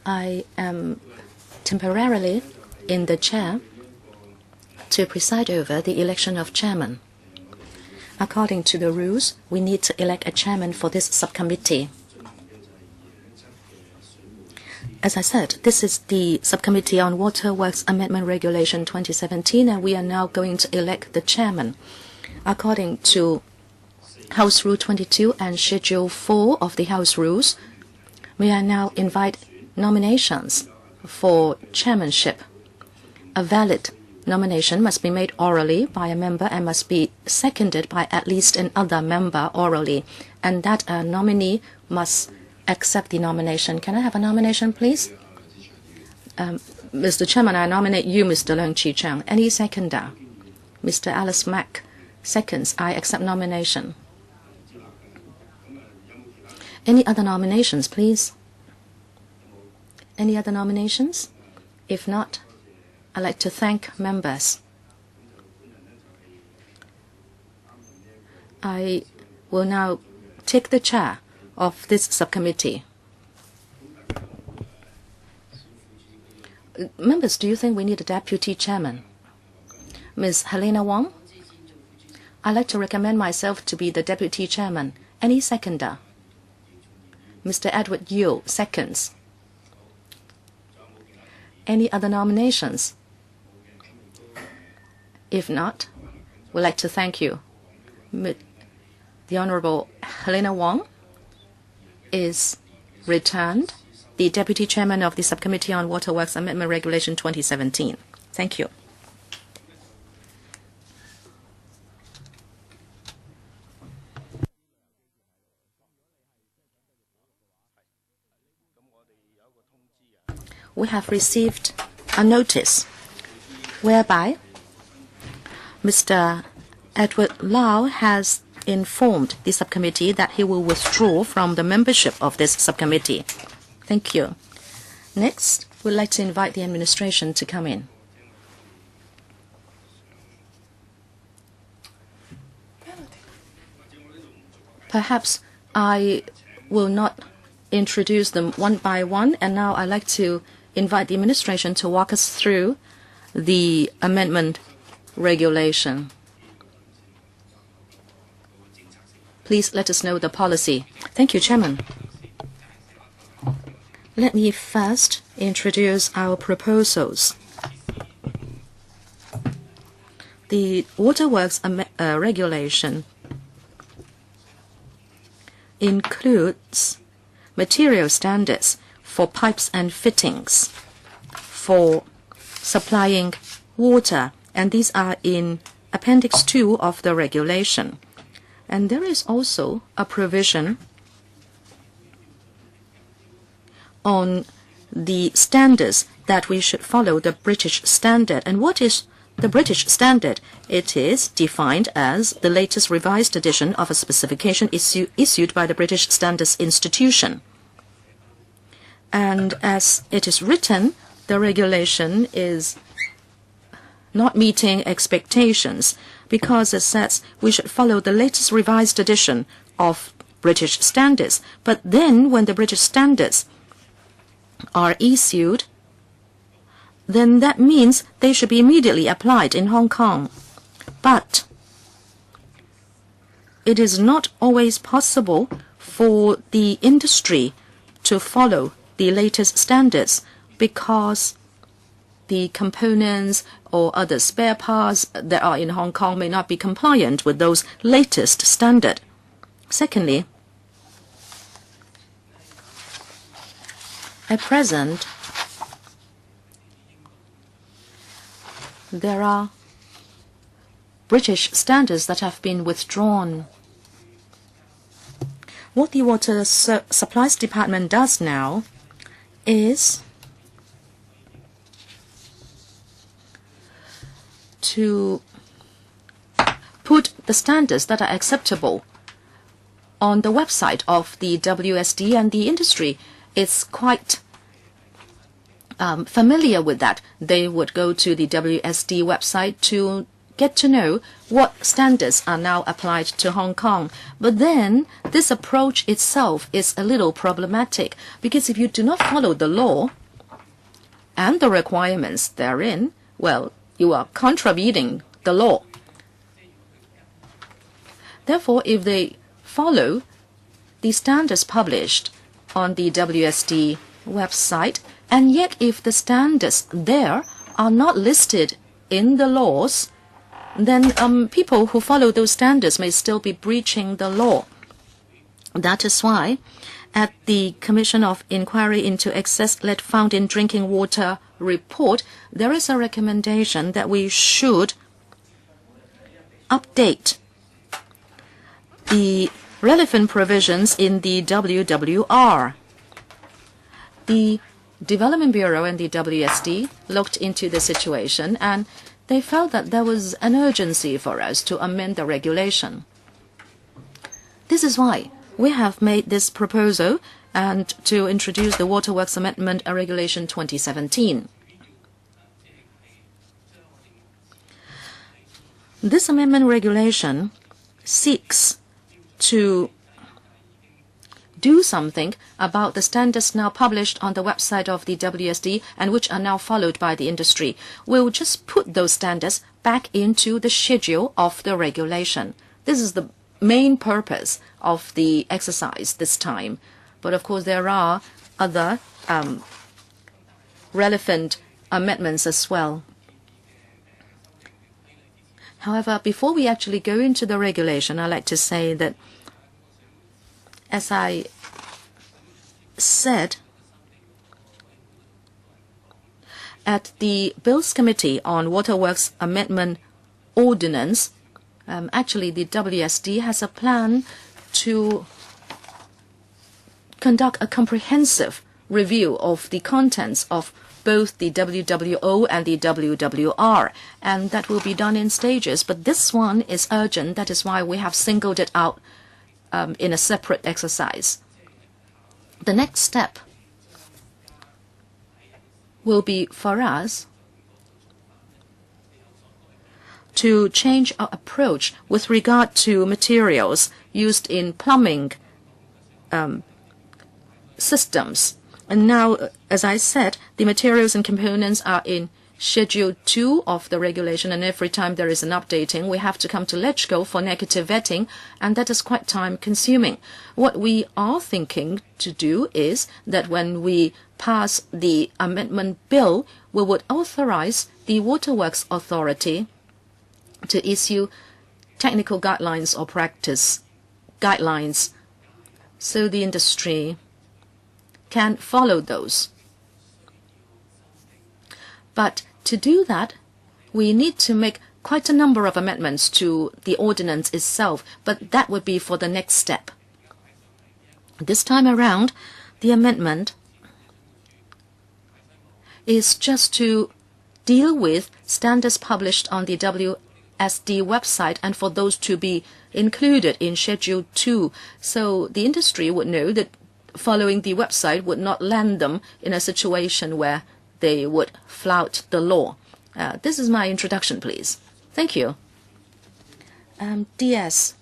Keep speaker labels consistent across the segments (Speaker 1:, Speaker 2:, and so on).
Speaker 1: I am temporarily in the chair to preside over the election of chairman. According to the rules, we need to elect a chairman for this subcommittee. As I said, this is the Subcommittee on Waterworks Amendment Regulation 2017, and we are now going to elect the chairman. According to House Rule 22 and Schedule 4 of the House Rules, we are now invite nominations for chairmanship. A valid nomination must be made orally by a member and must be seconded by at least another member orally, and that a nominee must accept the nomination. Can I have a nomination, please? Mr. Chairman, I nominate you, Mr. Leung Chi-Chang. Any seconder? Mr. Alice Mack seconds. I accept nomination. Any other nominations, please? Any other nominations? If not, I'd like to thank members. I will now take the chair of this subcommittee. Members, do you think we need a deputy chairman? Ms. Helena Wong? I'd like to recommend myself to be the deputy chairman. Any seconder? Mr. Edward Yeo seconds. Any other nominations? If not, we'd like to thank you. The Honorable Helena Wong is returned the Deputy Chairman of the Subcommittee on Waterworks Amendment Regulation 2017. Thank you. We have received a notice whereby Mr. Edward Lau has informed the subcommittee that he will withdraw from the membership of this subcommittee. Thank you. Next, we'd like to invite the administration to come in. Perhaps I will not introduce them one by one, and now I'd like to invite the administration to walk us through the amendment regulation. Please let us know the policy. Thank you, Chairman. Let me first introduce our proposals. The Waterworks regulation includes material standards for pipes and fittings for supplying water, and these are in Appendix 2 of the regulation. And there is also a provision on the standards that we should follow the British standard. And what is the British standard? It is defined as the latest revised edition of a specification issued by the British Standards Institution. And as it is written, the regulation is not meeting expectations because it says we should follow the latest revised edition of British standards. But then when the British standards are issued, then that means they should be immediately applied in Hong Kong. But it is not always possible for the industry to follow the latest standards because the components or other spare parts that are in Hong Kong may not be compliant with those latest standards. Secondly, at present, there are British standards that have been withdrawn. What the Water Supplies Department does now is to put the standards that are acceptable on the website of the WSD, and the industry is quite familiar with that. They would go to the WSD website to get to know what standards are now applied to Hong Kong. But then this approach itself is a little problematic, because if you do not follow the law and the requirements therein, well, you are contravening the law. Therefore, if they follow the standards published on the WSD website, and yet if the standards there are not listed in the laws, then people who follow those standards may still be breaching the law. That is why at the Commission of Inquiry into Excess Lead Found in Drinking Water report, there is a recommendation that we should update the relevant provisions in the WWR. The Development Bureau and the WSD looked into the situation, and they felt that there was an urgency for us to amend the regulation. This is why we have made this proposal and to introduce the Waterworks Amendment Regulation 2017. This amendment regulation seeks to do something about the standards now published on the website of the WSD and which are now followed by the industry. We'll just put those standards back into the schedule of the regulation. This is the main purpose of the exercise this time. But of course there are other relevant amendments as well. However, before we actually go into the regulation, I'd like to say that, as I said, at the Bills Committee on Waterworks Amendment Ordinance, actually the WSD has a plan to conduct a comprehensive review of the contents of both the WWO and the WWR, and that will be done in stages. But this one is urgent. That is why we have singled it out in a separate exercise. The next step will be for us to change our approach with regard to materials used in plumbing systems. And now, as I said, the materials and components are in Schedule 2 of the regulation, and every time there is an updating, we have to come to LegCo for negative vetting, and that is quite time-consuming. What we are thinking to do is that when we pass the amendment bill, we would authorize the Waterworks Authority to issue technical guidelines or practice guidelines so the industry can follow those. But to do that, we need to make quite a number of amendments to the ordinance itself, but that would be for the next step. This time around, the amendment is just to deal with standards published on the WSD website and for those to be included in Schedule 2, so the industry would know that following the website would not land them in a situation where they would flout the law. This is my introduction, please. Thank you. DS.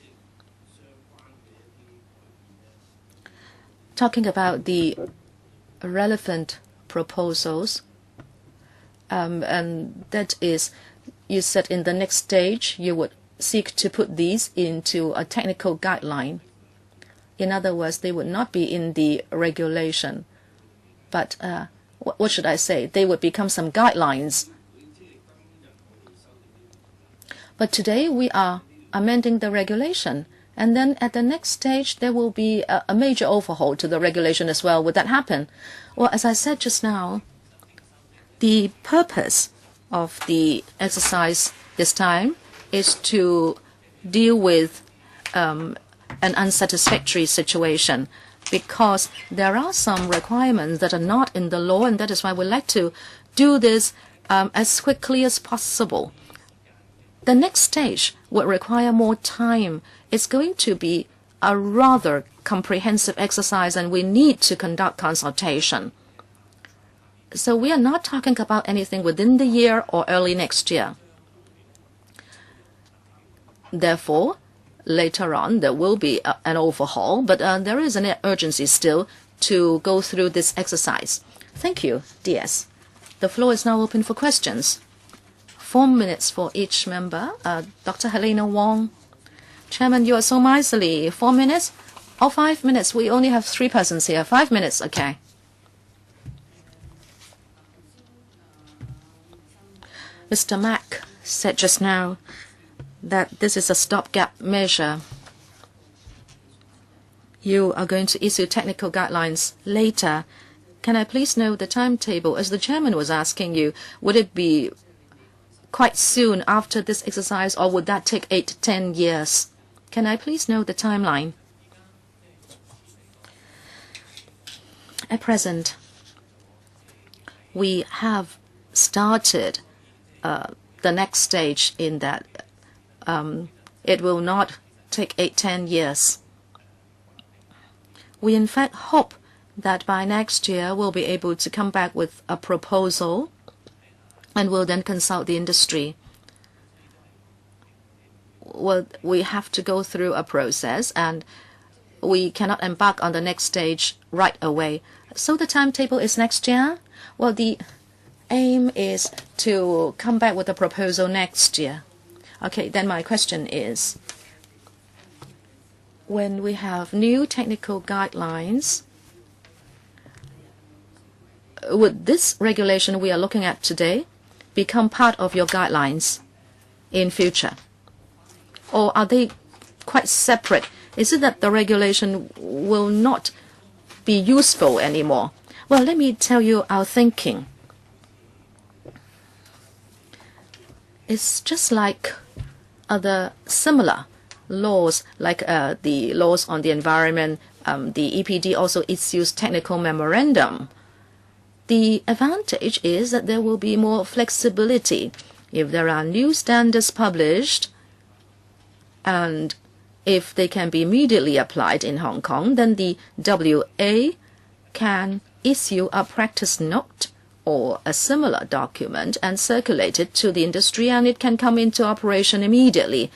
Speaker 1: Talking about the relevant proposals, and that is, you said in the next stage you would seek to put these into a technical guideline. In other words, they would not be in the regulation, but what should I say? They would become some guidelines. But today we are amending the regulation, and then at the next stage there will be a major overhaul to the regulation as well. Would that happen? Well, as I said just now, the purpose of the exercise this time is to deal with an unsatisfactory situation, because there are some requirements that are not in the law, and that is why we like to do this as quickly as possible. The next stage would require more time. It's going to be a rather comprehensive exercise, and we need to conduct consultation. So we are not talking about anything within the year or early next year. Therefore, later on, there will be an overhaul, but there is an urgency still to go through this exercise. Thank you, DS. The floor is now open for questions. 4 minutes for each member. Dr. Helena Wong. Chairman, you are so miserly. 4 minutes? Oh, 5 minutes. We only have 3 persons here. 5 minutes, okay. Mr. Mack said just now that this is a stopgap measure. You are going to issue technical guidelines later. Can I please know the timetable? As the chairman was asking you, would it be quite soon after this exercise, or would that take 8 to 10 years? Can I please know the timeline? At present, we have started the next stage in that it will not take 8 to 10 years. We in fact hope that by next year we'll be able to come back with a proposal and we'll then consult the industry. Well, we have to go through a process and we cannot embark on the next stage right away. So the timetable is next year? Well, the aim is to come back with a proposal next year. Okay, then my question is, when we have new technical guidelines, would this regulation we are looking at today become part of your guidelines in future? Or are they quite separate? Is it that the regulation will not be useful anymore? Well, let me tell you our thinking. It's just like other similar laws, like the laws on the environment. The EPD also issues technical memorandum. The advantage is that there will be more flexibility. If there are new standards published, and if they can be immediately applied in Hong Kong, then the WA can issue a practice note or a similar document and circulate it to the industry, and it can come into operation immediately.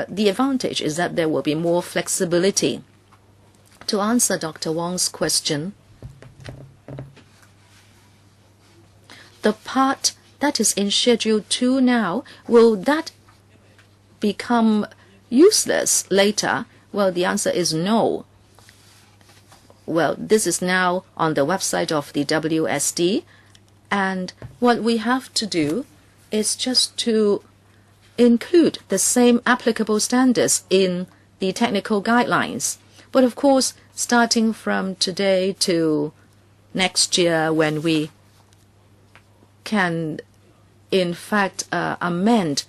Speaker 1: The advantage is that there will be more flexibility. To answer Dr. Wong's question, the part that is in Schedule 2 now, will that become useless later? Well, the answer is no. Well, this is now on the website of the WSD, and what we have to do is just to include the same applicable standards in the technical guidelines. But of course, starting from today to next year, when we can in fact amend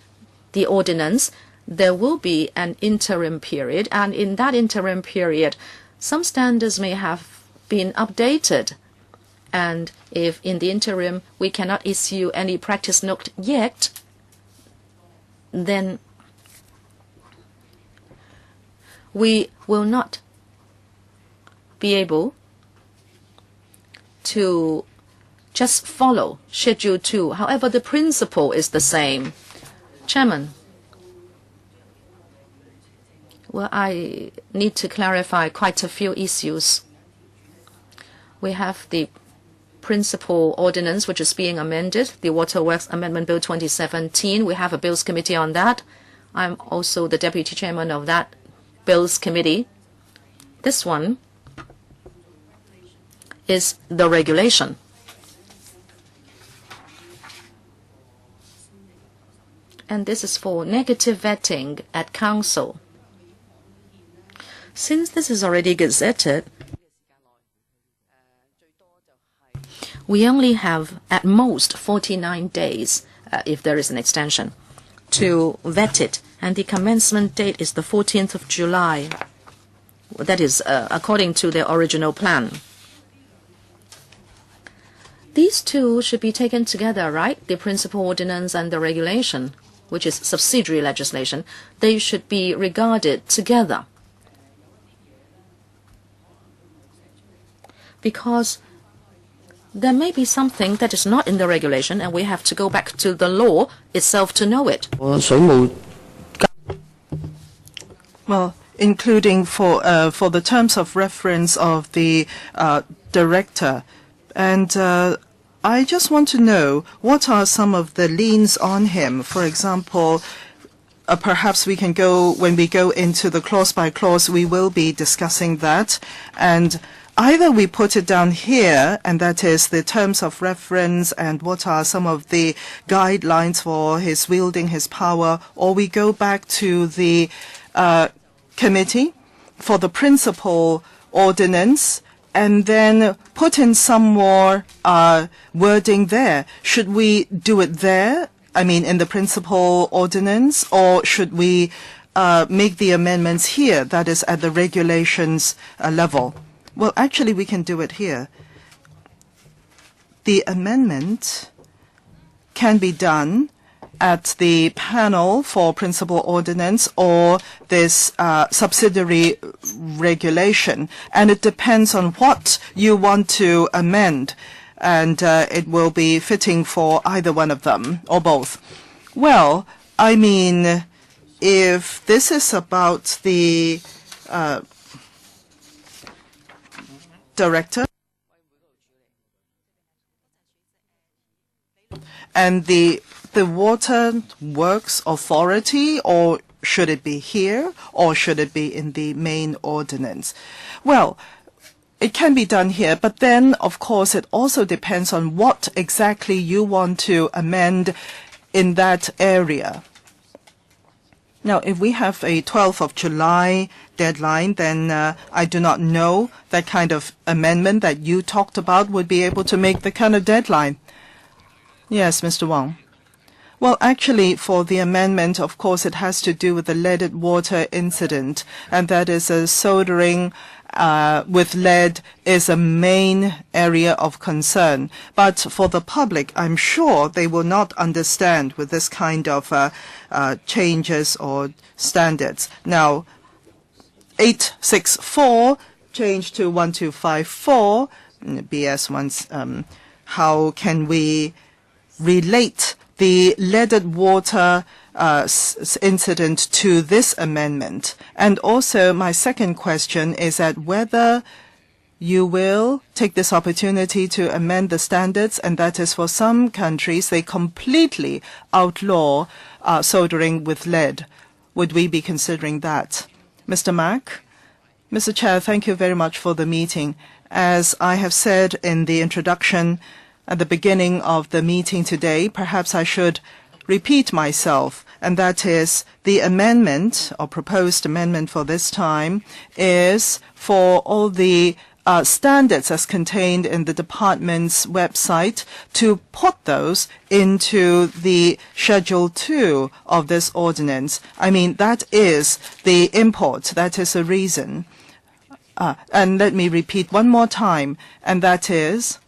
Speaker 1: the ordinance, there will be an interim period, and in that interim period, some standards may have been updated. And if in the interim we cannot issue any practice note yet, then we will not be able to just follow Schedule 2. However, the principle is the same. Chairman, well, I need to clarify quite a few issues. We have the principal ordinance, which is being amended, the Waterworks Amendment Bill 2017. We have a Bills Committee on that. I'm also the Deputy Chairman of that Bills Committee. This one is the regulation. And this is for negative vetting at Council. Since this is already gazetted, we only have at most 49 days, if there is an extension, to vet it. And the commencement date is the 14th of July. That is according to the original plan. These two should be taken together, right? The principal ordinance and the regulation, which is subsidiary legislation. They should be regarded together. Because there may be something that is not in the regulation, and we have to go back to the law itself to know it.
Speaker 2: Well, including for the terms of reference of the director. And I just want to know what are some of the liens on him. For example, perhaps we can go, when we go into the clause by clause, we will be discussing that. And either we put it down here, and that is the terms of reference and what are some of the guidelines for his wielding his power, or we go back to the committee for the principal ordinance and then put in some more wording there. Should we do it there, I mean in the principal ordinance, or should we make the amendments here, that is at the regulations level? Well, actually we can do it here. The amendment can be done at the panel for principal ordinance or this subsidiary regulation, and it depends on what you want to amend, and it will be fitting for either one of them or both. Well, I mean, if this is about the director and the Waterworks Authority, or should it be here, or should it be in the main ordinance? Well, it can be done here, but then, of course, it also depends on what exactly you want to amend in that area. Now, if we have a 12th of July deadline, then I do not know that kind of amendment that you talked about would be able to make the kind of deadline. Yes, Mr. Wong. Well, actually, for the amendment, of course, it has to do with the leaded water incident, and that is a soldering with lead is a main area of concern. But for the public, I'm sure they will not understand with this kind of changes or standards. Now, 864 changed to 1254. BS wants how can we relate the leaded water incident to this amendment? And also my second question is that whether you will take this opportunity to amend the standards, and that is for some countries they completely outlaw soldering with lead. Would we be considering that? Mr. Mack? Mr. Chair, thank you very much for the meeting. As I have said in the introduction at the beginning of the meeting today, perhaps I should repeat myself, and that is the amendment or proposed amendment for this time is for all the standards as contained in the department's website to put those into the Schedule 2 of this ordinance. I mean, that is the import. That is the reason. And let me repeat one more time, and that is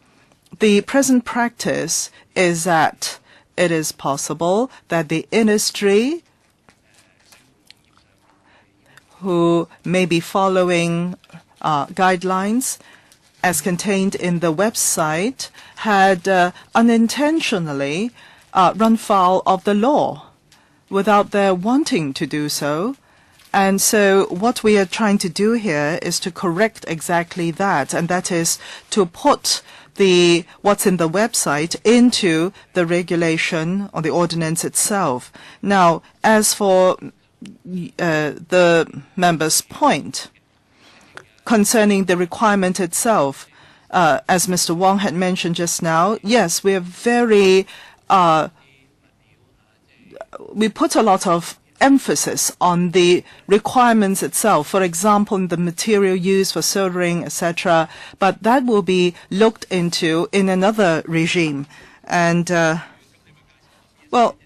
Speaker 2: the present practice is that it is possible that the industry who may be following guidelines as contained in the website had unintentionally run foul of the law without their wanting to do so. And so what we are trying to do here is to correct exactly that, and that is to put what's in the website into the regulation or the ordinance itself. Now, as for the member's point concerning the requirement itself, as Mr. Wong had mentioned just now, yes, we are very we put a lot of emphasis on the requirements itself, for example, the material used for soldering, etc., but that will be looked into in another regime. And, well,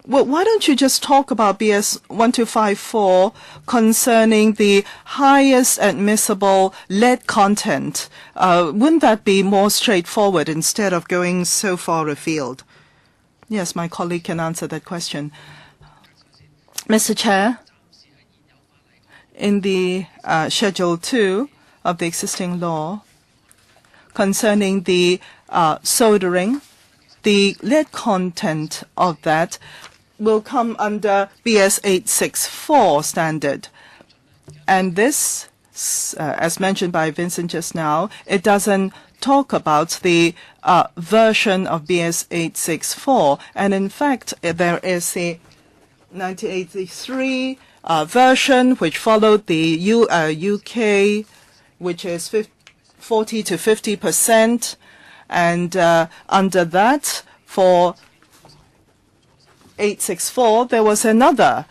Speaker 2: why don't you just talk about BS 1254 concerning the highest admissible lead content? Wouldn't that be more straightforward instead of going so far afield? Yes, my colleague can answer that question. Mr. Chair, in the Schedule 2 of the existing law concerning the soldering, the lead content of that will come under BS 864 standard. And this, as mentioned by Vincent just now, it doesn't talk about the version of BS 864. And in fact, there is the 1983 version which followed the UK, which is 40 to 50%. And under that, for 864, there was another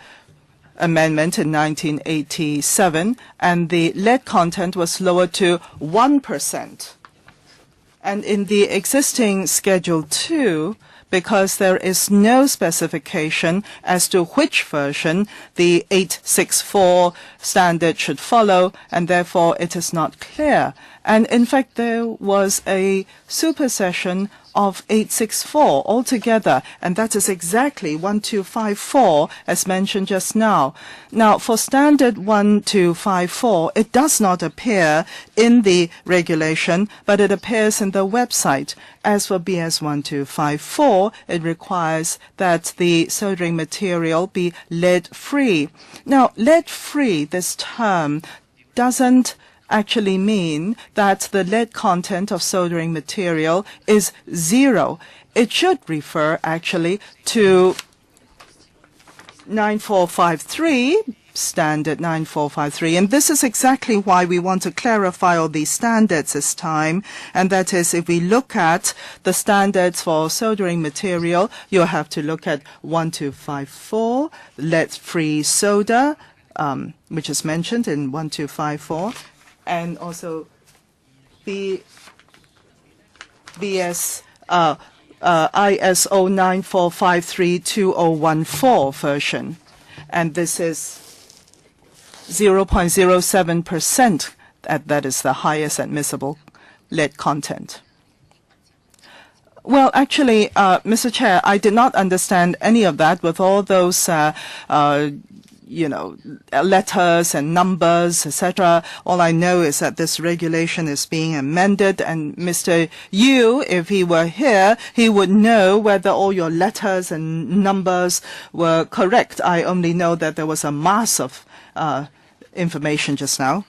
Speaker 2: amendment in 1987, and the lead content was lowered to 1%. And in the existing Schedule 2, because there is no specification as to which version the 864 standard should follow, and therefore it is not clear. And in fact, there was a supersession of 864 altogether, and that is exactly 1254 as mentioned just now. Now, for standard 1254, it does not appear in the regulation, but it appears in the website. As for BS 1254, it requires that the soldering material be lead-free. Now, lead-free, this term, doesn't actually mean that the lead content of soldering material is 0. It should refer actually to 9453, standard 9453. And this is exactly why we want to clarify all these standards this time. And that is, if we look at the standards for soldering material, you'll have to look at 1254, lead-free solder, which is mentioned in 1254. And also the BS ISO 9453-2014 version. And this is 0.07%. That is the highest admissible lead content. Well, actually, Mr. Chair, I did not understand any of that with all those letters and numbers, etc. All I know is that this regulation is being amended, and Mr. Yu, if he were here, he would know whether all your letters and numbers were correct. I only know that there was a mass of information just now.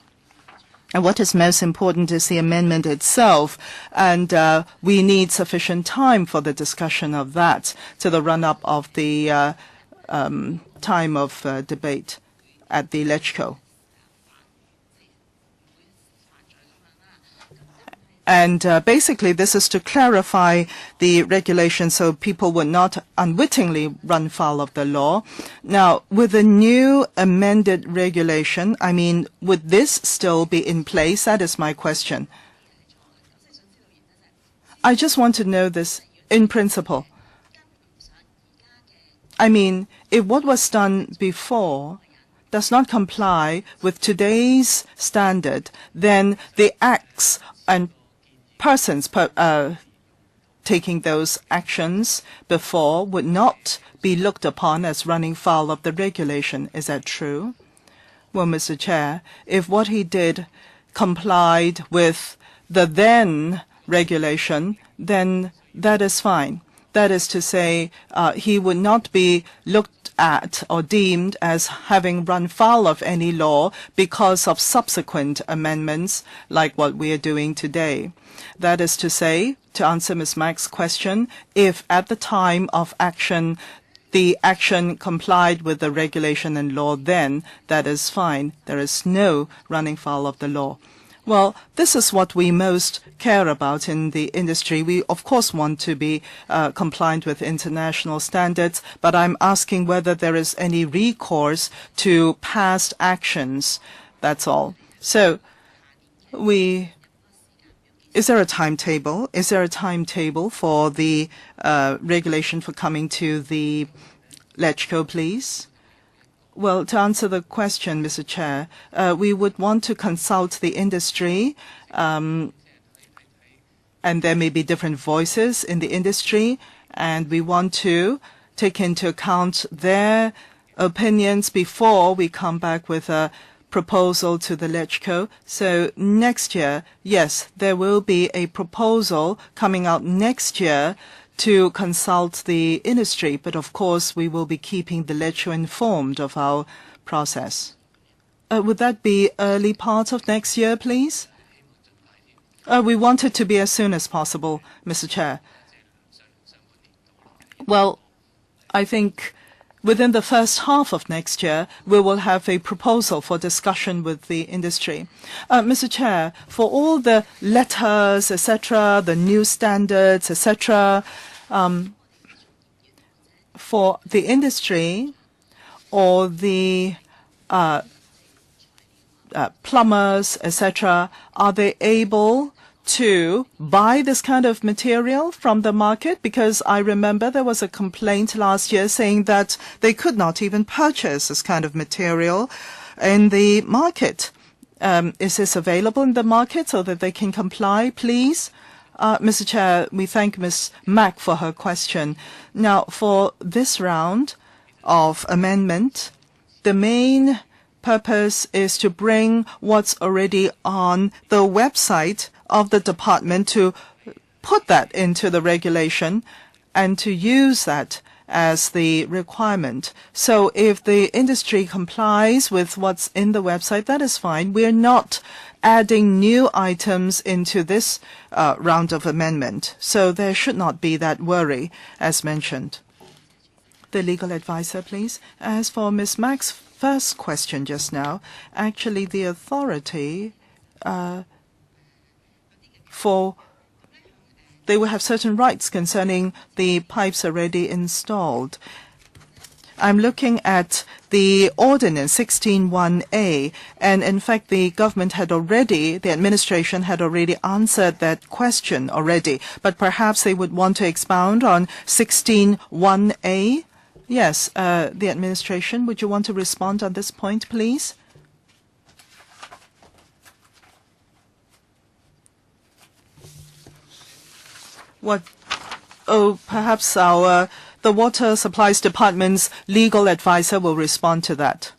Speaker 2: And what is most important is the amendment itself, and we need sufficient time for the discussion of that to the run-up of the time of debate at the LegCo. And basically, this is to clarify the regulation so people would not unwittingly run foul of the law. Now, with the new amended regulation, I mean, would this still be in place? That is my question. I just want to know this in principle. I mean, if what was done before does not comply with today's standard, then the acts and persons taking those actions before would not be looked upon as running foul of the regulation. Is that true? Well, Mr. Chair, if what he did complied with the then regulation, then that is fine. That is to say, he would not be looked at or deemed as having run foul of any law because of subsequent amendments like what we are doing today. That is to say, to answer Ms. Mack's question, if at the time of action the action complied with the regulation and law, then that is fine. There is no running foul of the law. Well, this is what we most care about in the industry. We, of course, want to be compliant with international standards, but I'm asking whether there is any recourse to past actions. That's all. So, is there a timetable? Is there a timetable for the regulation for coming to the LegCo, please? Well, to answer the question, Mr. Chair, we would want to consult the industry, and there may be different voices in the industry, and we want to take into account their opinions before we come back with a proposal to the LegCo. So next year, yes, there will be a proposal coming out next year to consult the industry, but of course we will be keeping the LegCo informed of our process. Would that be early part of next year, please? We want it to be as soon as possible, Mr. Chair. Well, I think within the first half of next year, we will have a proposal for discussion with the industry. Mr. Chair, for all the letters, etc., the new standards, etc., for the industry or the plumbers, etc., are they able to buy this kind of material from the market? Because I remember there was a complaint last year saying that they could not even purchase this kind of material in the market. Is this available in the market so that they can comply, please? Mr. Chair, we thank Ms. Mack for her question. Now, for this round of amendment, the main purpose is to bring what's already on the website of the department, to put that into the regulation and to use that as the requirement. So if the industry complies with what's in the website, that is fine. We're not adding new items into this round of amendment. So there should not be that worry, as mentioned. The legal advisor, please. As for Ms. Mack's first question just now, actually the authority they will have certain rights concerning the pipes already installed. I'm looking at the Ordinance 16.1a, and in fact the administration had already answered that question already, but perhaps they would want to expound on 16.1a. Yes, the administration, would you want to respond on this point, please? Perhaps the Water Supplies Department's legal advisor will respond to that.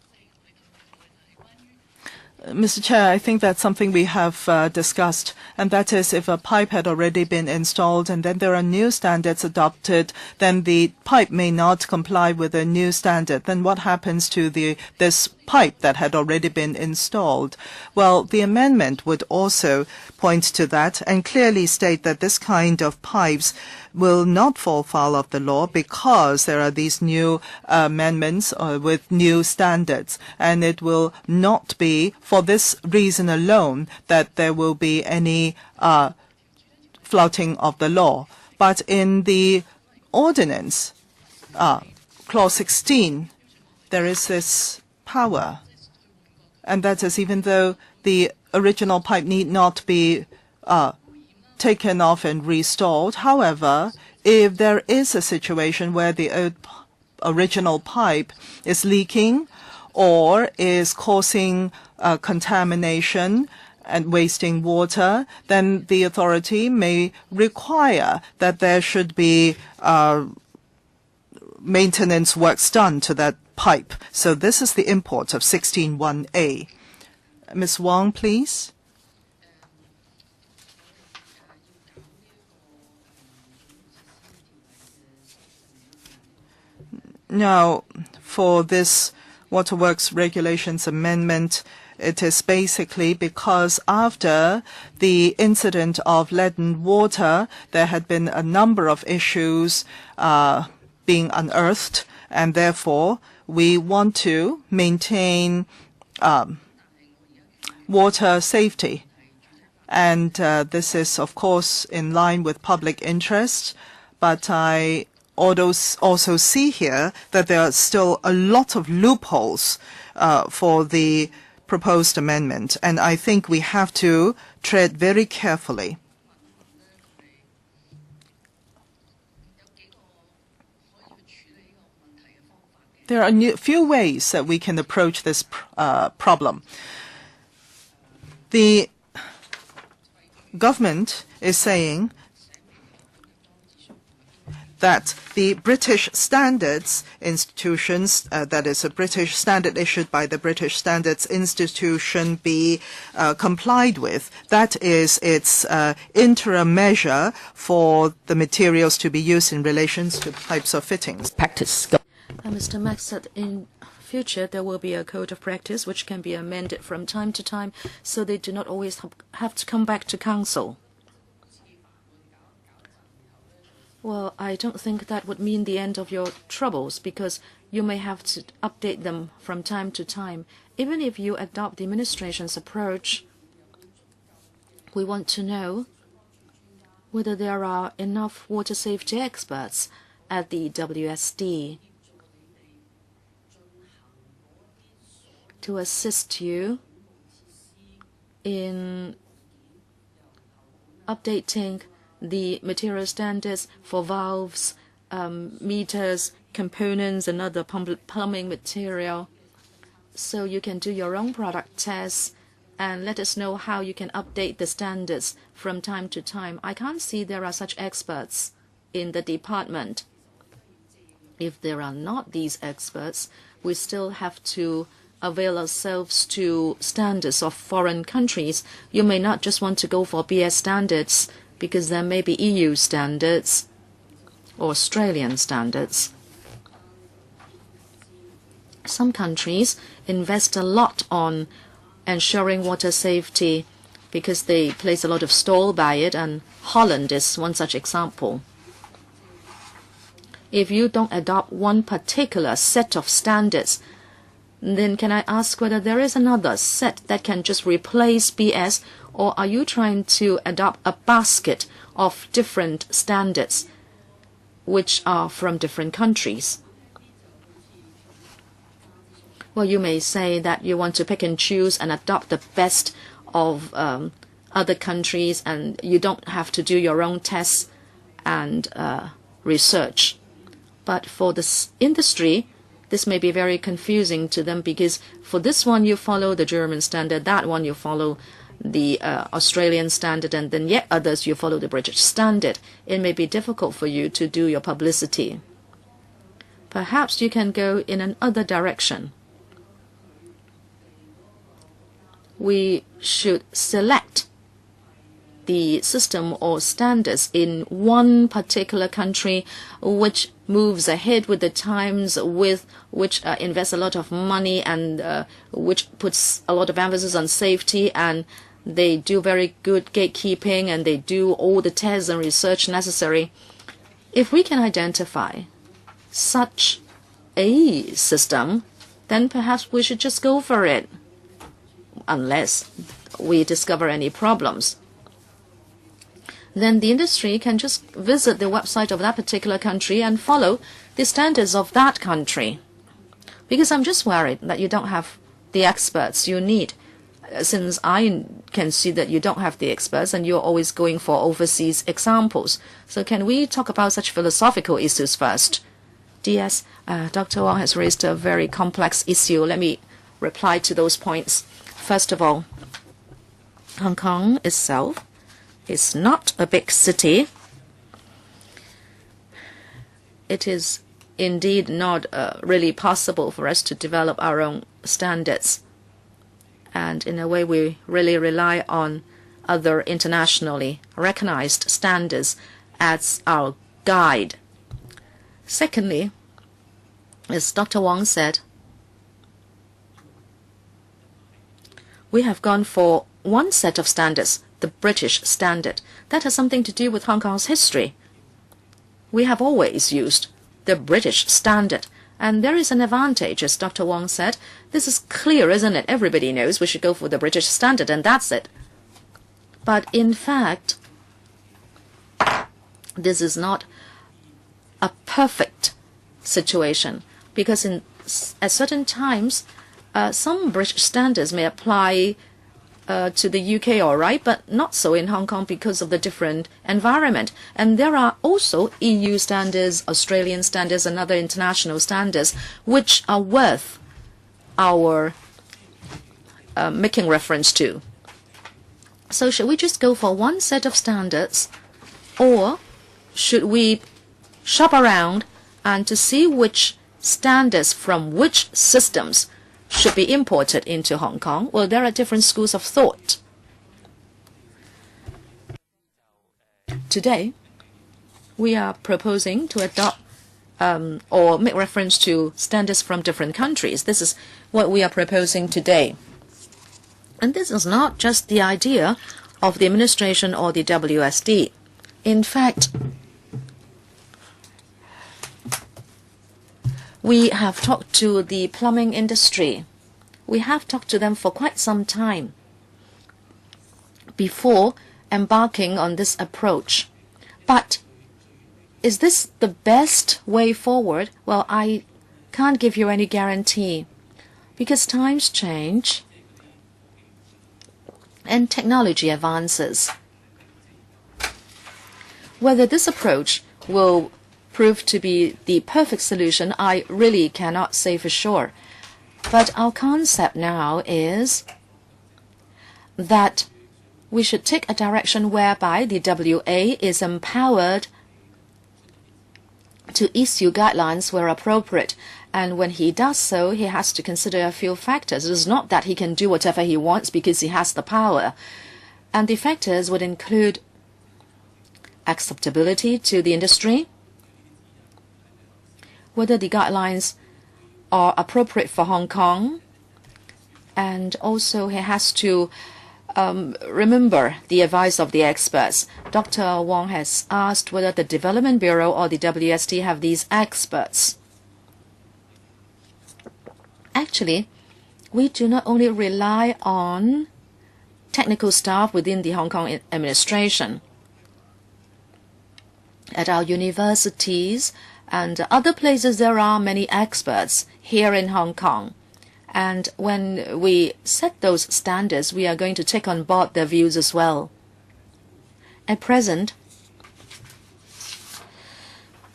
Speaker 2: Mr. Chair, I think that's something we have discussed, and that is if a pipe had already been installed and then there are new standards adopted, then the pipe may not comply with the new standard. Then what happens to this pipe that had already been installed? Well, the amendment would also point to that and clearly state that this kind of pipes will not fall foul of the law because there are these new amendments with new standards, and it will not be for this reason alone that there will be any flouting of the law. But in the ordinance, clause 16, there is this power, and that is even though the original pipe need not be taken off and restored. However, if there is a situation where the original pipe is leaking or is causing contamination and wasting water, then the authority may require that there should be maintenance works done to that pipe. So this is the import of 16.1a. Ms. Wong, please. Now, for this Waterworks Regulations Amendment, it is basically because after the incident of leaden water, there had been a number of issues being unearthed, and therefore we want to maintain water safety. And this is, of course, in line with public interest, but I also see here that there are still a lot of loopholes for the proposed amendment, and I think we have to tread very carefully. There are a few ways that we can approach this problem. The government is saying that the British Standards institutions, that is a British standard issued by the British Standards Institution, be complied with. That is its interim measure for the materials to be used in relation to pipes or fittings.
Speaker 1: Practice. Mr. Mack said future, there will be a code of practice which can be amended from time to time, so they do not always have to come back to Council. Well, I don't think that would mean the end of your troubles, because you may have to update them from time to time. Even if you adopt the administration's approach, we want to know whether there are enough water safety experts at the WSD to assist you in updating the material standards for valves, meters, components, and other plumbing material. So you can do your own product tests and let us know how you can update the standards from time to time. I can't see there are such experts in the department. If there are not these experts, we still have to avail ourselves to standards of foreign countries. You may not just want to go for BS standards, because there may be EU standards or Australian standards. Some countries invest a lot on ensuring water safety because they place a lot of store by it, and Holland is one such example. If you don't adopt one particular set of standards, then can I ask whether there is another set that can just replace BS, or are you trying to adopt a basket of different standards which are from different countries? Well, you may say that you want to pick and choose and adopt the best of other countries, and you don't have to do your own tests and research. But for this industry, this may be very confusing to them, because for this one you follow the German standard, that one you follow the Australian standard, and then yet others you follow the British standard. It may be difficult for you to do your publicity. Perhaps you can go in another direction. We should select the system or standards in one particular country which moves ahead with the times, with which invests a lot of money, and which puts a lot of emphasis on safety, and they do very good gatekeeping, and they do all the tests and research necessary. If we can identify such a system, then perhaps we should just go for it, unless we discover any problems. Then the industry can just visit the website of that particular country and follow the standards of that country. Because I'm just worried that you don't have the experts you need, since I can see that you don't have the experts and you're always going for overseas examples. So can we talk about such philosophical issues first? DS, Dr. Wang has raised a very complex issue. Let me reply to those points. First of all, Hong Kong itself is not a big city. It is indeed not really possible for us to develop our own standards. And in a way, we really rely on other internationally recognized standards as our guide. Secondly, as Dr. Wang said, we have gone for one set of standards, the British standard. That has something to do with Hong Kong's history. We have always used the British standard, and there is an advantage, as Dr. Wang said. This is clear, isn't it? Everybody knows we should go for the British standard, and that's it. But in fact, this is not a perfect situation, because at certain times, some British standards may apply to the UK, all right, but not so in Hong Kong because of the different environment. And there are also EU standards, Australian standards, and other international standards which are worth our making reference to. So should we just go for one set of standards, or should we shop around and to see which standards from which systems should be imported into Hong Kong? Well, there are different schools of thought. Today, we are proposing to adopt or make reference to standards from different countries. This is what we are proposing today. And this is not just the idea of the administration or the WSD. In fact, we have talked to the plumbing industry. We have talked to them for quite some time before embarking on this approach. But is this the best way forward? Well, I can't give you any guarantee because times change and technology advances. Whether this approach will prove to be the perfect solution, I really cannot say for sure. But our concept now is that we should take a direction whereby the WA is empowered to issue guidelines where appropriate. And when he does so, he has to consider a few factors. It is not that he can do whatever he wants because he has the power. And the factors would include acceptability to the industry, whether the guidelines are appropriate for Hong Kong, and also he has to remember the advice of the experts. Dr. Wong has asked whether the Development Bureau or the WSD have these experts. Actually, we do not only rely on technical staff within the Hong Kong administration. At our universities and other places, there are many experts here in Hong Kong. And when we set those standards, we are going to take on board their views as well. At present,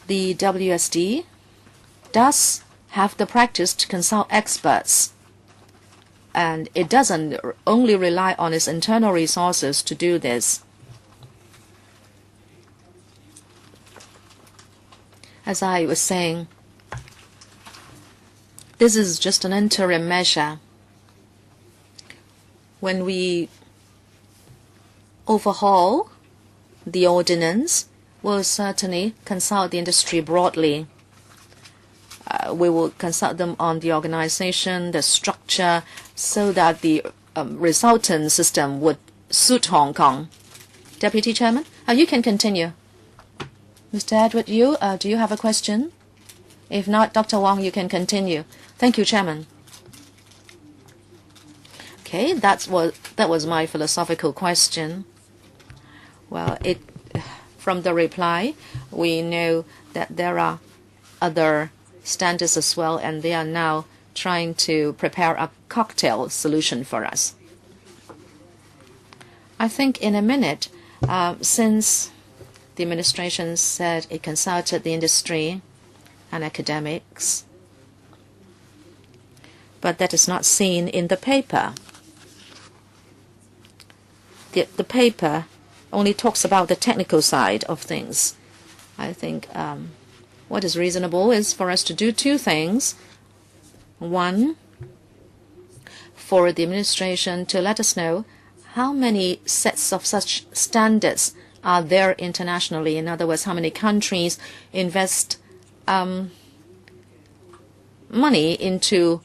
Speaker 1: the WSD does have the practice to consult experts, and it doesn't only rely on its internal resources to do this. As I was saying, this is just an interim measure. When we overhaul the ordinance, we'll certainly consult the industry broadly. We will consult them on the organization, the structure, so that the resultant system would suit Hong Kong. Deputy Chairman, you can continue. Mr. Edward Yu, do you have a question? If not, Dr. Wong, you can continue. Thank you, Chairman. Okay, that was my philosophical question. Well, from the reply, we know that there are other standards as well, and they are now trying to prepare a cocktail solution for us. I think in a minute, since the administration said it consulted the industry and academics, but that is not seen in the paper. The paper only talks about the technical side of things. I think what is reasonable is for us to do two things. One, for the administration to let us know how many sets of such standards are there internationally. In other words, how many countries invest money into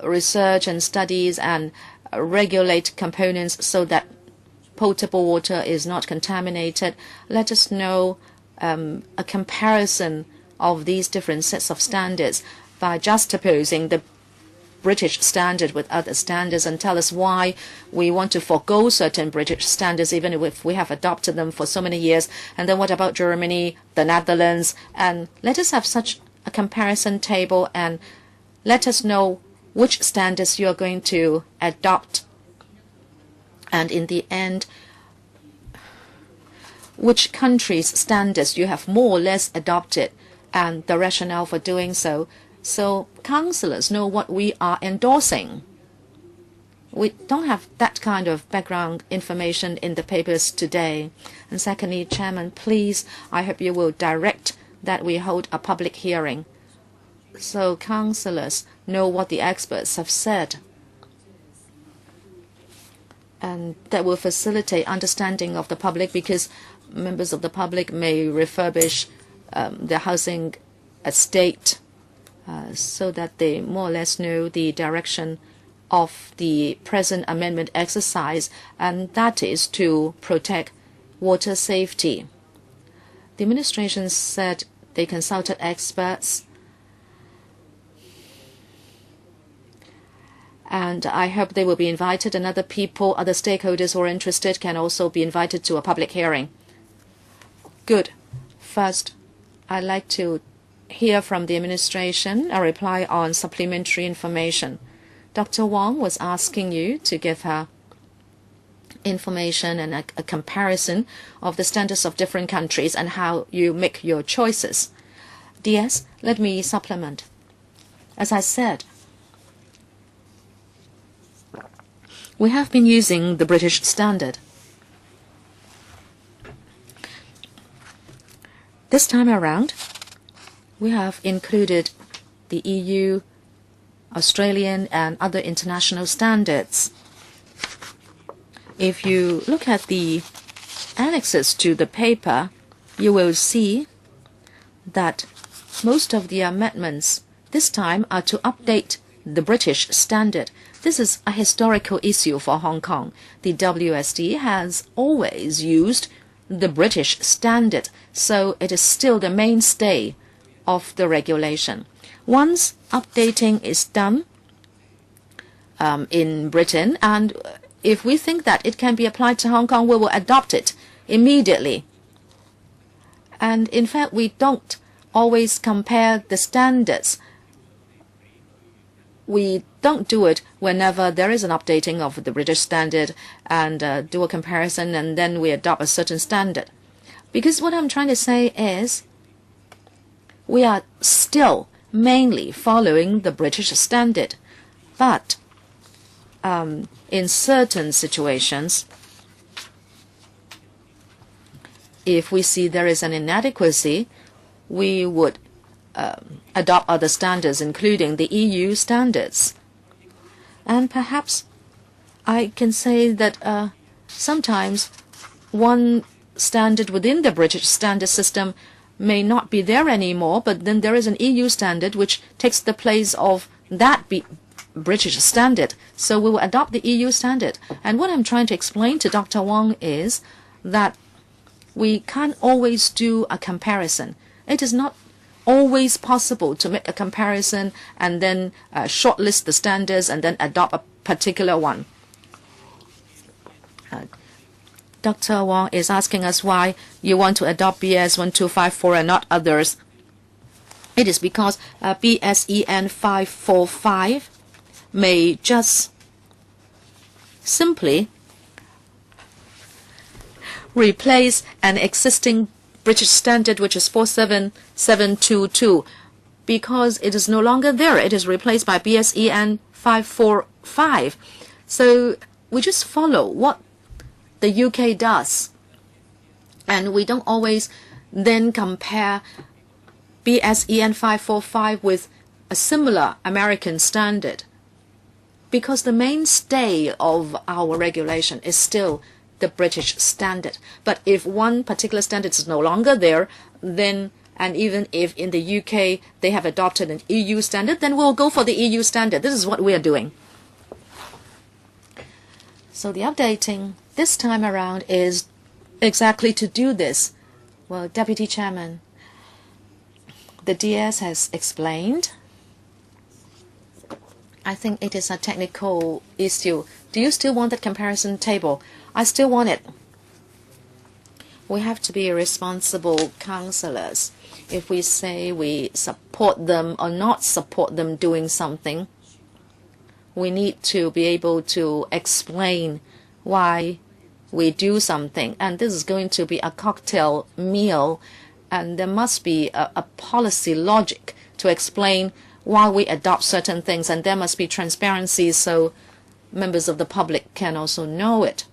Speaker 1: research and studies and regulate components so that potable water is not contaminated. Let us know a comparison of these different sets of standards by juxtaposing the British standard with other standards, and tell us why we want to forego certain British standards even if we have adopted them for so many years. And then what about Germany, the Netherlands? And let us have such a comparison table and let us know which standards you are going to adopt. And in the end, which countries' standards you have more or less adopted and the rationale for doing so. So councillors know what we are endorsing. We don't have that kind of background information in the papers today. And secondly, Chairman, please, I hope you will direct that we hold a public hearing so councillors know what the experts have said. And that will facilitate understanding of the public, because members of the public may refurbish their housing state so that they more or less know the direction of the present amendment exercise, and that is to protect water safety. The administration said they consulted experts, and I hope they will be invited, and other people, other stakeholders who are interested can also be invited to a public hearing. Good. First, I'd like to hear from the administration a reply on supplementary information. Dr. Wong was asking you to give her information and a comparison of the standards of different countries and how you make your choices. DS, let me supplement. As I said, we have been using the British standard. This time around, we have included the EU, Australian, and other international standards. If you look at the annexes to the paper, you will see that most of the amendments this time are to update the British standard. This is a historical issue for Hong Kong. The WSD has always used the British standard, so it is still the mainstay of the regulation. Once updating is done in Britain, and if we think that it can be applied to Hong Kong, we will adopt it immediately. And in fact, we don't always compare the standards. We don't do it whenever there is an updating of the British standard and do a comparison and then we adopt a certain standard. Because what I'm trying to say is we are still mainly following the British standard. But in certain situations, if we see there is an inadequacy, we would adopt other standards, including the EU standards. And perhaps I can say that sometimes one standard within the British standard system may not be there anymore, but then there is an EU standard which takes the place of that British standard. So we will adopt the EU standard. And what I'm trying to explain to Dr. Wong is that we can't always do a comparison. It is not always possible to make a comparison and then shortlist the standards and then adopt a particular one. Dr. Wong is asking us why you want to adopt BS 1254 and not others. It is because BSEN 545 may just simply replace an existing British standard, which is 47722, because it is no longer there. It is replaced by BSEN 545. So we just follow what the UK does. And we don't always then compare BSEN 545 with a similar American standard, because the mainstay of our regulation is still the British standard. But if one particular standard is no longer there, then, and even if in the UK they have adopted an EU standard, then we'll go for the EU standard. This is what we are doing. So the updating this time around is exactly to do this. Well, Deputy Chairman, the DS has explained. I think it is a technical issue. Do you still want that comparison table? I still want it. We have to be responsible counselors. If we say we support them or not support them doing something, we need to be able to explain why we do something. And this is going to be a cocktail meal, and there must be a policy logic to explain why we adopt certain things, and there must be transparency so members of the public can also know it.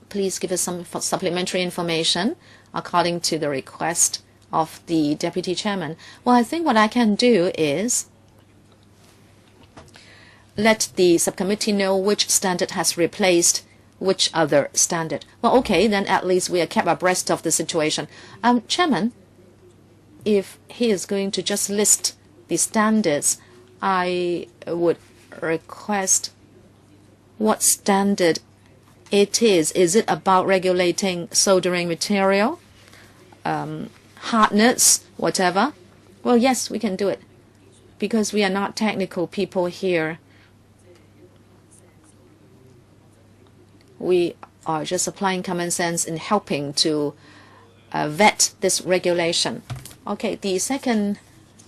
Speaker 1: Please give us some supplementary information according to the request of the Deputy Chairman. Well, I think what I can do is let the subcommittee know which standard has replaced which other standard. Well, okay, then at least we are kept abreast of the situation. Chairman, if he is going to just list the standards, I would request what standard it is. Is it about regulating soldering material, hardness, whatever? Well, yes, we can do it because we are not technical people here. We are just applying common sense in helping to vet this regulation. Okay, the second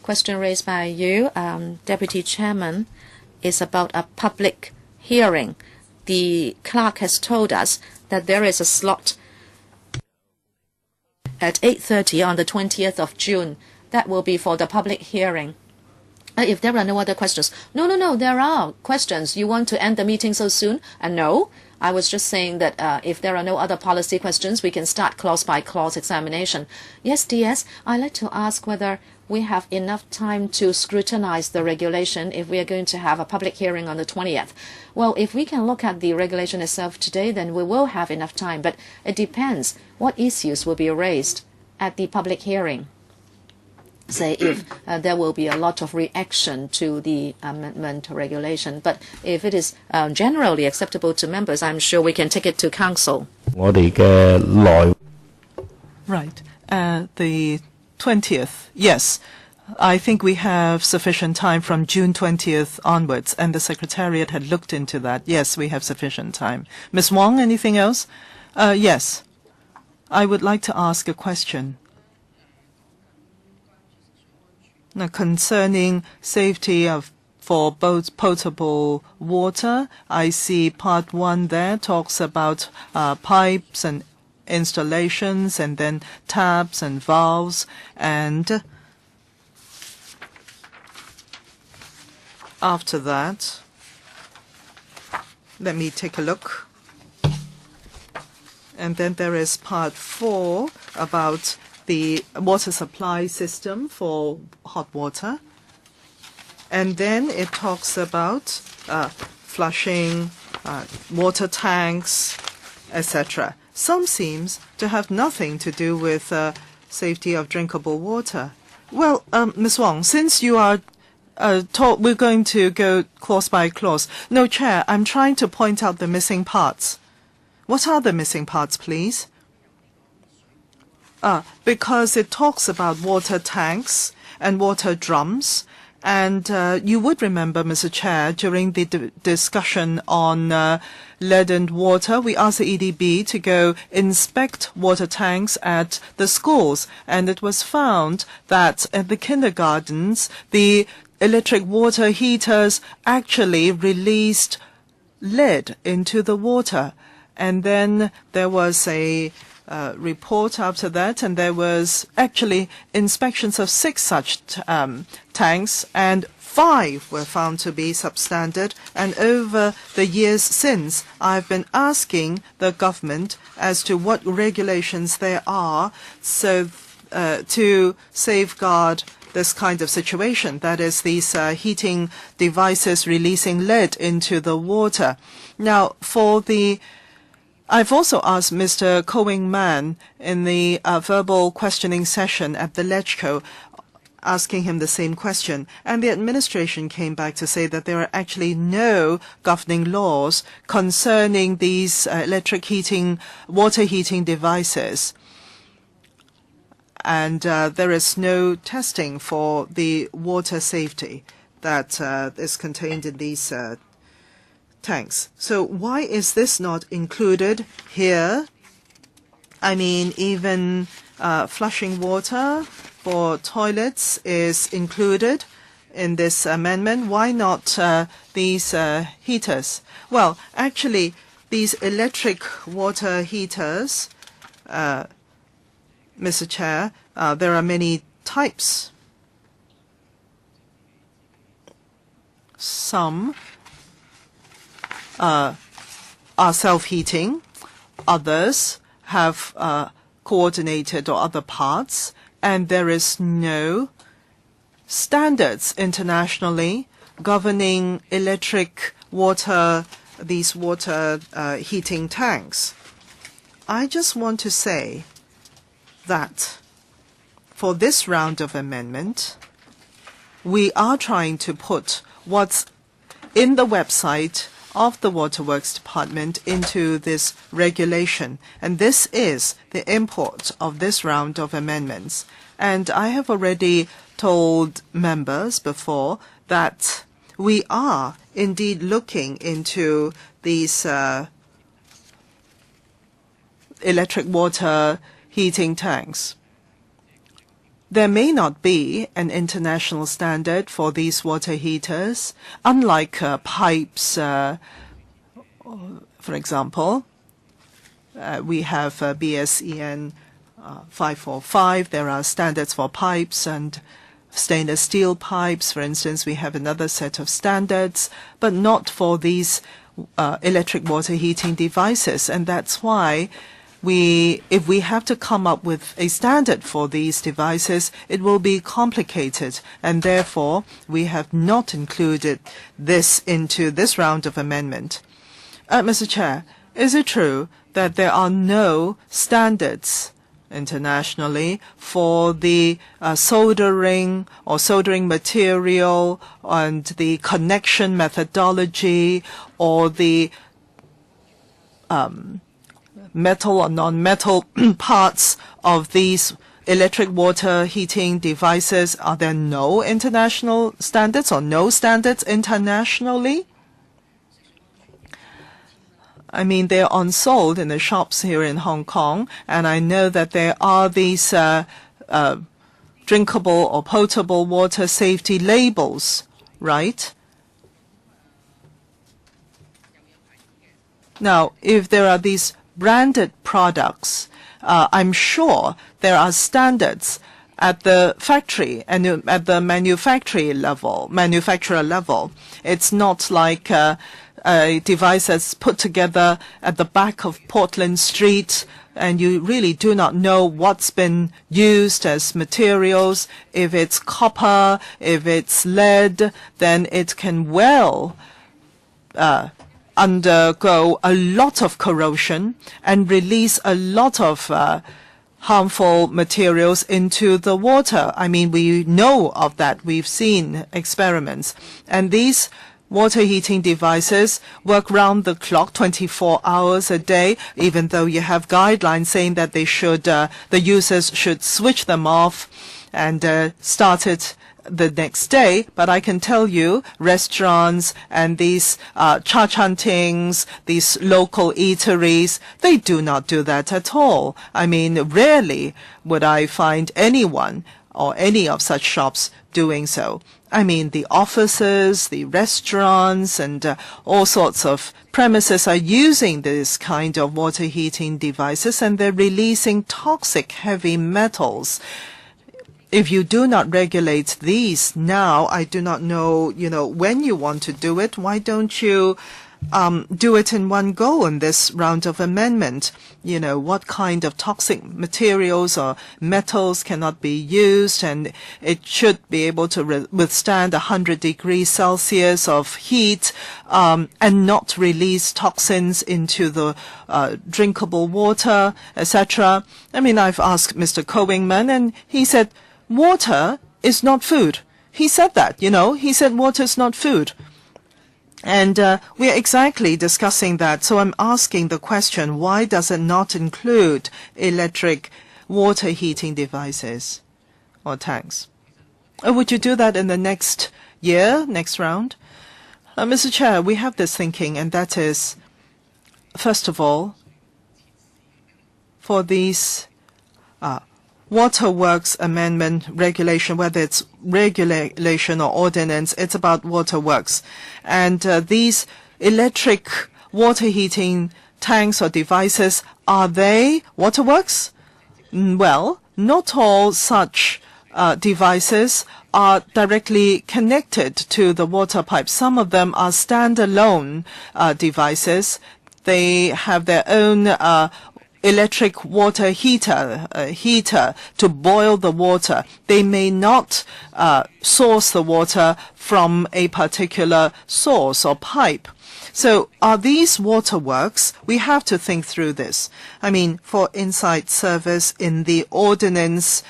Speaker 1: question raised by you, Deputy Chairman, is about a public hearing. The clerk has told us that there is a slot at 8:30 on the 20th of June. That will be for the public hearing. If there are no other questions. No, there are questions. You want to end the meeting so soon? No. I was just saying that if there are no other policy questions, we can start clause by clause examination. Yes, DS, I'd like to ask whether we have enough time to scrutinize the regulation if we are going to have a public hearing on the 20th. Well, if we can look at the regulation itself today, then we will have enough time. But it depends what issues will be raised at the public hearing. Say if there will be a lot of reaction to the amendment regulation. But if it is generally acceptable to members, I'm sure we can take it to council.
Speaker 2: Right. The 20th, yes. I think we have sufficient time from June 20th onwards, and the Secretariat had looked into that. Yes, we have sufficient time. Ms. Wong, anything else? Yes. I would like to ask a question. Now, concerning safety for both potable water, I see Part 1 there talks about pipes and installations, and then taps and valves, and after that, let me take a look. And then there is Part 4 about the water supply system for hot water. And then it talks about flushing, water tanks, etc. Some seems to have nothing to do with safety of drinkable water. Well, Ms. Wong, since you are we're going to go clause by clause. No, Chair, I'm trying to point out the missing parts. What are the missing parts, please? Because it talks about water tanks and water drums. And you would remember, Mr. Chair, during the discussion on leadened water, we asked the EDB to go inspect water tanks at the schools. And it was found that at the kindergartens, the electric water heaters actually released lead into the water. And then there was a report after that, and there was actually inspections of 6 such tanks, and 5 were found to be substandard. And over the years since, I've been asking the government as to what regulations there are so to safeguard this kind of situation, that is, these heating devices releasing lead into the water. Now, I've also asked Mr. Coing Man in the verbal questioning session at the LegCo, asking him the same question, and the administration came back to say that there are actually no governing laws concerning these electric heating, water heating devices. And there is no testing for the water safety that is contained in these tanks. So why is this not included here? I mean, even flushing water for toilets is included in this amendment. Why not these heaters? Well, actually, these electric water heaters, Mr. Chair, there are many types. Some are self-heating, others have coordinated or other parts, and there is no standards internationally governing electric water, these water heating tanks. I just want to say that for this round of amendment, we are trying to put what's in the website of the Waterworks Department into this regulation. And this is the import of this round of amendments. And I have already told members before that we are indeed looking into these electric water heating tanks. There may not be an international standard for these water heaters, unlike pipes, for example. We have BSEN 545. There are standards for pipes and stainless steel pipes. For instance, we have another set of standards, but not for these electric water heating devices. And that's why if we have to come up with a standard for these devices, it will be complicated, and therefore we have not included this into this round of amendment. Mr. Chair, is it true that there are no standards internationally for the soldering or soldering material and the connection methodology or the metal or non-metal parts of these electric water heating devices? Are there no international standards or no standards internationally? I mean, they're on sold in the shops here in Hong Kong, and I know that there are these drinkable or potable water safety labels, right? Now, if there are these branded products, I'm sure there are standards at the factory and at the manufacturer level. It's not like a device that's put together at the back of Portland Street, and you really do not know what's been used as materials. If it's copper, if it's lead, then it can well undergo a lot of corrosion and release a lot of harmful materials into the water. I mean, we know of that. We've seen experiments. And these water heating devices work round the clock, 24 hours a day, even though you have guidelines saying that they should, the users should switch them off and start it the next day. But I can tell you, restaurants and these cha-chantings, these local eateries, they do not do that at all. I mean, rarely would I find anyone or any of such shops doing so. I mean, the offices, the restaurants, and all sorts of premises are using this kind of water heating devices, and they're releasing toxic heavy metals. If you do not regulate these now, I do not know, when you want to do it. Why don't you do it in one go in this round of amendment? What kind of toxic materials or metals cannot be used, and it should be able to withstand 100 degrees Celsius of heat and not release toxins into the drinkable water, etc. I mean, I've asked Mr. Cowingman, and he said, water is not food. He said that, he said water is not food. And we are exactly discussing that. So I'm asking the question, why does it not include electric water heating devices or tanks? Would you do that in the next year, next round? Mr. Chair, we have this thinking, and that is, first of all, for these Waterworks amendment regulation, whether it's regulation or ordinance, it's about waterworks. And these electric water heating tanks or devices, are they waterworks? Well, not all such devices are directly connected to the water pipe. Some of them are standalone devices. They have their own electric water heater to boil the water. They may not source the water from a particular source or pipe. So are these waterworks? We have to think through this. I mean, for inside service in the ordinance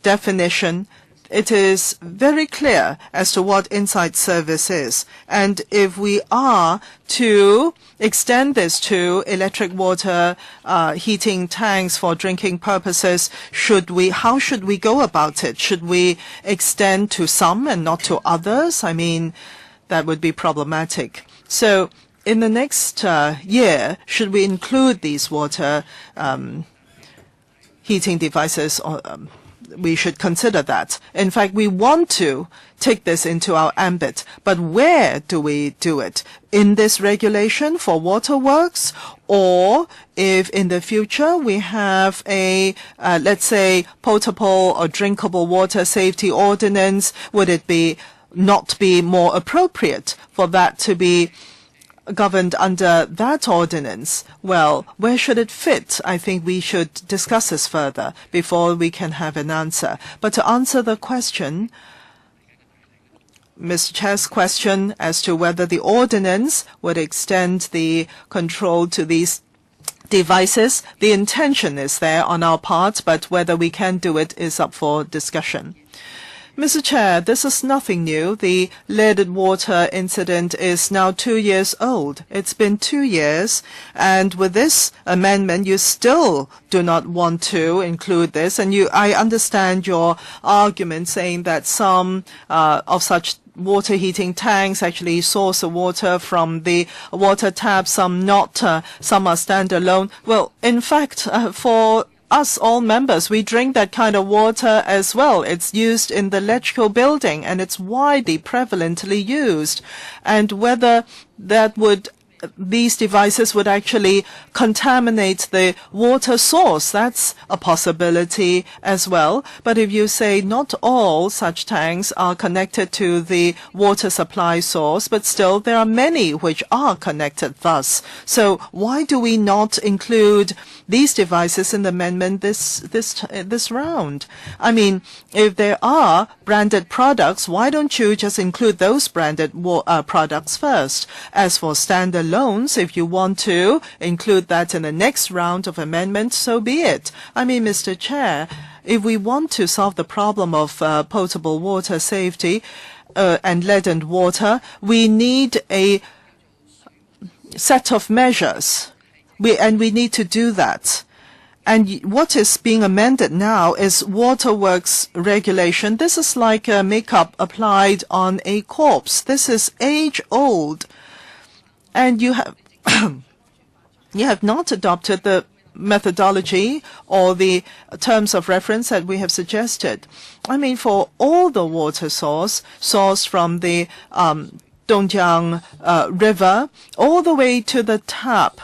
Speaker 2: definition, it is very clear as to what inside service is. And if we are to extend this to electric water heating tanks for drinking purposes, how should we go about it? Should we extend to some and not to others? I mean, that would be problematic. So in the next year, should we include these water heating devices? Or, we should consider that. In fact, we want to take this into our ambit. But where do we do it? In this regulation for waterworks? Or if in the future we have a, let's say, potable or drinkable water safety ordinance, would it not be more appropriate for that to be governed under that ordinance? Well, where should it fit? I think we should discuss this further before we can have an answer. But to answer the question, Mr. Chair's question as to whether the ordinance would extend the control to these devices, the intention is there on our part, but whether we can do it is up for discussion. Mr. Chair, this is nothing new. The leaded water incident is now 2 years old. It's been 2 years, and with this amendment, you still do not want to include this. And I understand your argument saying that some of such water heating tanks actually source the water from the water tap, some not, some are standalone. Well, in fact, for us all members, we drink that kind of water as well. It's used in the electrical building, and it's widely prevalently used. And whether these devices would actually contaminate the water source, that's a possibility as well. But if you say not all such tanks are connected to the water supply source, but still there are many which are connected thus. So why do we not include these devices in the amendment this round? I mean, if there are branded products, why don't you just include those branded products first? As for standalone loans, if you want to include that in the next round of amendments, so be it. I mean, Mr. Chair, if we want to solve the problem of potable water safety and leadened water, we need a set of measures. We need to do that. And what is being amended now is Waterworks regulation. This is like makeup applied on a corpse. This is age-old. And you have not adopted the methodology or the terms of reference that we have suggested. I mean, for all the water sourced from the Dongjiang River all the way to the tap,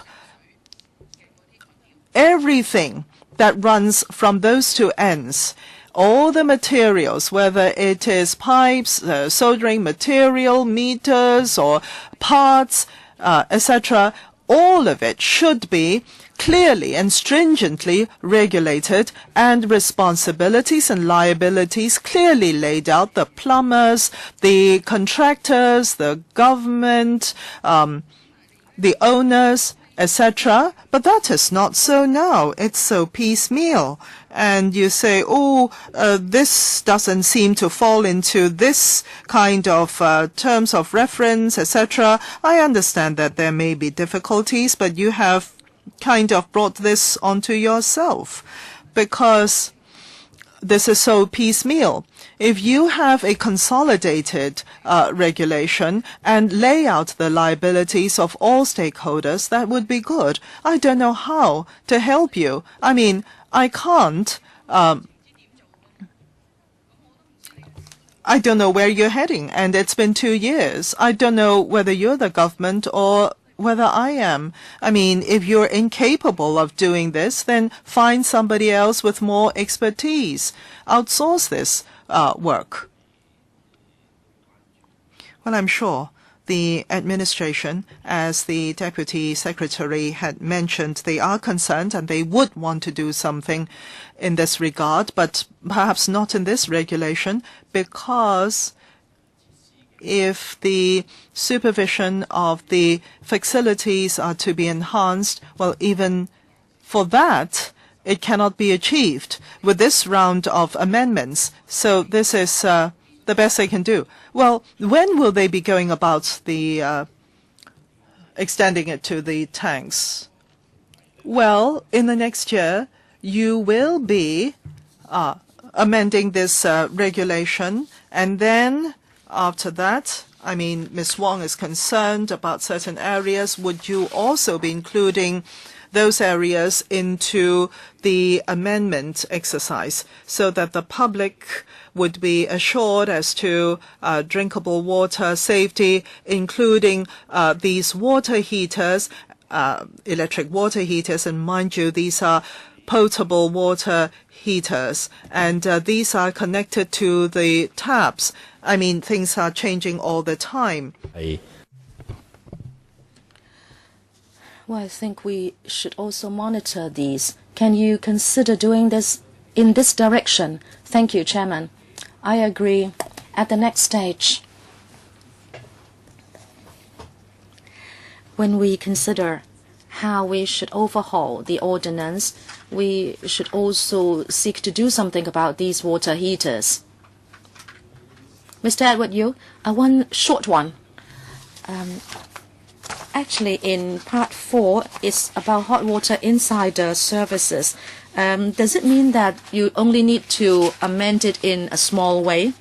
Speaker 2: everything that runs from those two ends, all the materials, whether it is pipes, soldering material, meters, or parts, etc., all of it should be clearly and stringently regulated, and responsibilities and liabilities clearly laid out. The plumbers, the contractors, the government, the owners, etc. But that is not so now. It's so piecemeal. And you say, this doesn't seem to fall into this kind of terms of reference, etc. I understand that there may be difficulties, but you have kind of brought this onto yourself because this is so piecemeal. If you have a consolidated regulation and lay out the liabilities of all stakeholders, that would be good. I don't know how to help you. I mean, I can't. I don't know where you're heading, and it's been 2 years. I don't know whether you're the government or whether I am. I mean, if you're incapable of doing this, then find somebody else with more expertise. Outsource this work. Well, I'm sure the administration, as the Deputy Secretary had mentioned, they are concerned and they would want to do something in this regard, but perhaps not in this regulation, because if the supervision of the facilities are to be enhanced, well, even for that, it cannot be achieved with this round of amendments. So this is the best they can do. Well, when will they be going about the extending it to the tanks? Well, in the next year, you will be amending this regulation, and then after that, I mean, Ms. Wong is concerned about certain areas. Would you also be including those areas into the amendment exercise so that the public would be assured as to drinkable water safety, including these water heaters, electric water heaters, and mind you, these are potable water heaters, and these are connected to the taps. I mean, things are changing all the time.
Speaker 1: Well, I think we should also monitor these. Can you consider doing this in this direction? Thank you, Chairman. I agree. At the next stage, when we consider how we should overhaul the ordinance, we should also seek to do something about these water heaters. Mr. Edward Yu, one short one. Actually, in Part 4, it's about hot water insider services. Does it mean that you only need to amend it in a small way?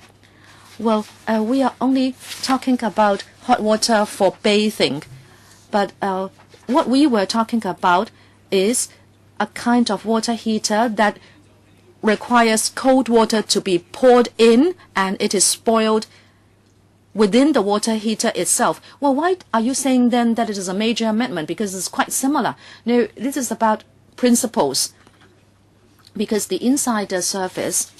Speaker 1: Well, we are only talking about hot water for bathing, but what we were talking about is a kind of water heater that requires cold water to be poured in, and it is spoiled within the water heater itself. Well, why are you saying then that it is a major amendment? Because it's quite similar. No, this is about principles. Because the insider service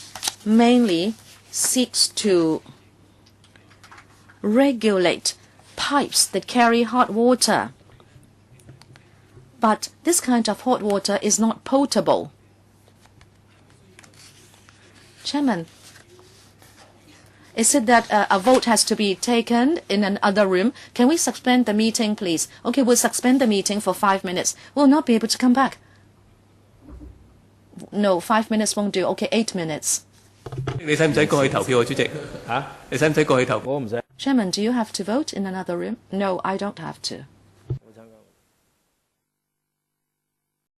Speaker 1: mainly seeks to regulate pipes that carry hot water. But this kind of hot water is not potable. Chairman, is it that a vote has to be taken in another room? Can we suspend the meeting, please? Okay, we'll suspend the meeting for 5 minutes. We'll not be able to come back. No, 5 minutes won't do. Okay, 8 minutes. Chairman, do you have to vote in another room? No, I don't have to.